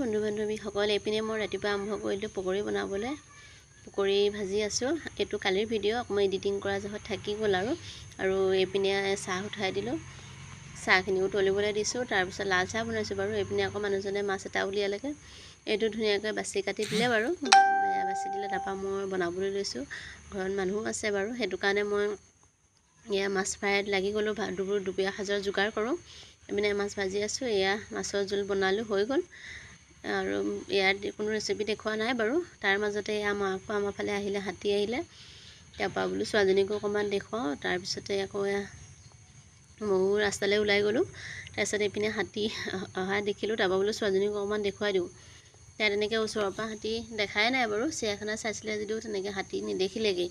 বন্ধু বান্ধৱীসকল, এইপিনে মই ৰাতিপুৱা আৰম্ভ কৰিলোঁ পকৰি বনাবলৈ। পকৰি ভাজি আছোঁ। এইটো কালিৰ ভিডিঅ', অকণমান এডিটিং কৰা জহত থাকি গ'ল আৰু এইপিনে চাহ উঠাই দিলোঁ। চাহখিনি উতলিবলৈ দিছোঁ। তাৰপিছত লাল চাহ বনাইছোঁ বাৰু। এইপিনে আকৌ মানুহজনে মাছ এটা উলিয়ালেগৈ। এইটো ধুনীয়াকৈ বাছি কাটি দিলে বাৰু। বাছি দিলে, তাৰপৰা মই বনাবলৈ লৈছোঁ। ঘৰত মানুহো আছে বাৰু, সেইটো কাৰণে মই মাছ ফ্ৰাইত লাগি গ'লোঁ। দুপৰীয়া সাজৰ যোগাৰ কৰোঁ। এইপিনে মাছ ভাজি আছোঁ। এয়া মাছৰ জোল বনালোঁ, হৈ গ'ল। আৰু ইয়াত কোনো ৰেচিপি দেখুওৱা নাই বাৰু। তাৰ মাজতে আমাৰ ফালে আহিলে, হাতী আহিলে। তাৰপৰা বোলো ছোৱালীজনীকো অকণমান দেখুৱাওঁ। তাৰপিছতে আকৌ ময়ো ৰাস্তালৈ ওলাই গ'লোঁ। তাৰপিছত এইপিনে হাতী অহা দেখিলোঁ। তাৰপৰা বোলো ছোৱালীজনীক অকণমান দেখুৱাই দিওঁ। তাই তেনেকৈ ওচৰৰ পৰা হাতী দেখাই নাই বাৰু। চিৰিয়াখানা চাইছিলে যদিও তেনেকৈ হাতী নেদেখিলেগৈ।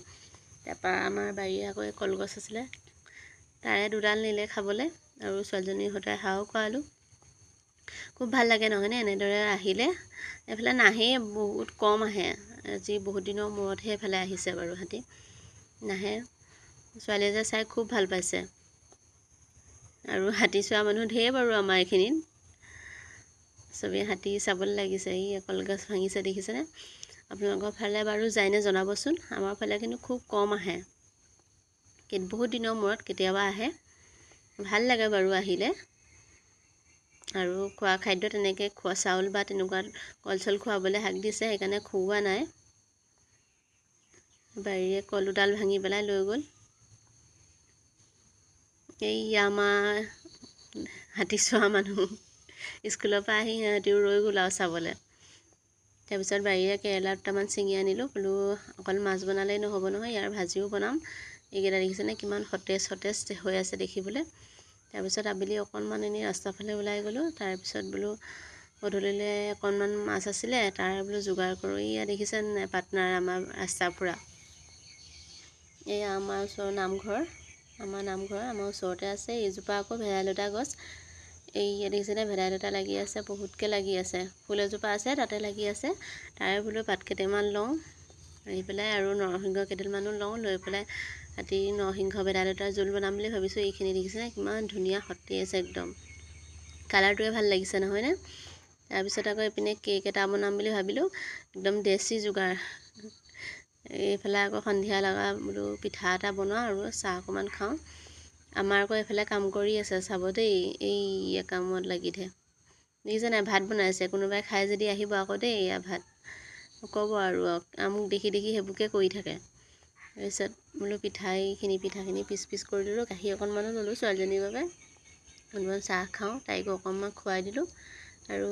তাৰপৰা আমাৰ বাৰীৰে আকৌ কলগছ আছিলে, তাৰে দুডাল নিলে খাবলৈ, আৰু ছোৱালীজনীৰ সৈতে হাঁহো খোৱালোঁ। খুব ভাল লাগে নহয়নে? এনেদৰে আহিলে। এইফালে নাহেই, বহুত কম আহে। আজি বহুত দিনৰ মূৰতহে এইফালে আহিছে বাৰু হাতী। নাহে। ছোৱালীয়ে যে চাই খুব ভাল পাইছে। আৰু হাতী চোৱা মানুহ ঢেৰ বাৰু আমাৰ এইখিনিত। চবেই হাতী চাবলৈ লাগিছে। ই কলগছ ভাঙিছে দেখিছেনে? আপোনালোকৰ ফালে বাৰু যায়নে জনাবচোন। আমাৰ ফালে কিন্তু খুব কম আহে। বহুত দিনৰ মূৰত কেতিয়াবা আহে। ভাল লাগে বাৰু আহিলে। আৰু খোৱা খাদ্য তেনেকৈ খোৱা চাউল বা তেনেকুৱা কল চল খুৱাবলৈ হাক দিছে, সেইকাৰণে খুওৱা নাই। বাৰীৰে কল দুডাল ভাঙি পেলাই লৈ গ'ল। এই আমাৰ হাতী চোৱা মানুহ স্কুলৰ পৰা আহি সিহঁতিও ৰৈ গ'ল আৰু চাবলৈ। তাৰপিছত বাৰীৰে কেৰেলা দুটামান ছিঙি আনিলোঁ। বোলো অকল মাছ বনালেই নহ'ব নহয়, ইয়াৰ ভাজিও বনাম। এইকেইটা দেখিছেনে কিমান সতেজ হৈ আছে দেখিবলৈ। তাৰপিছত আবেলি অকণমান এনেই ৰাস্তাৰ ফালে ওলাই গ'লোঁ। তাৰপিছত বোলো গধূলিলৈ অকণমান মাছ আছিলে, তাৰ বোলো যোগাৰ কৰোঁ। এয়া দেখিছেনে পাৰ্টনাৰ আমাৰ ৰাস্তা ফুৰা। এয়া আমাৰ ওচৰৰ নামঘৰ। আমাৰ ওচৰতে আছে। এইজোপা আকৌ ভেদাইলতা গছ। এই দেখিছেনে ভেদাইলতা লাগি আছে, বহুতকৈ লাগি আছে। ফুল এজোপা আছে, তাতে লাগি আছে। তাৰে বোলো পাত কেইটামান লওঁ, আনি পেলাই আৰু নৰসিংহ কেইডালমানো লওঁ, লৈ পেলাই ৰাতি নৰসিংহ ভেদাইলতাৰ জোল বনাম বুলি ভাবিছোঁ। এইখিনি দেখিছেনে কিমান ধুনীয়া সতেজ একদম। কালাৰটোৱে ভাল লাগিছে নহয়নে? তাৰপিছত আকৌ এইপিনে কেক এটা বনাম বুলি ভাবিলোঁ। একদম দেশী যোগাৰ। এইফালে আকৌ সন্ধিয়া লগা বোলো পিঠা এটা বনাওঁ আৰু চাহ অকণমান খাওঁ। আমাৰ আকৌ এইফালে কাম কৰি আছে, চাব দেই। এই কামত লাগি থাকে। দেখিছে নাই, ভাত বনাইছে। কোনোবাই খাই যদি আহিব আকৌ দেই। এয়া ভাত ক'ব আৰু মোক দেখি সেইবোৰকে কৰি থাকে। তাৰপিছত বোলো পিঠাখিনি পিচ কৰি দিলোঁ। গাখীৰ অকণমানো ল'লোঁ ছোৱালীজনীৰ বাবে। অকণমান চাহ খাওঁ, তাইকো অকণমান খুৱাই দিলোঁ। আৰু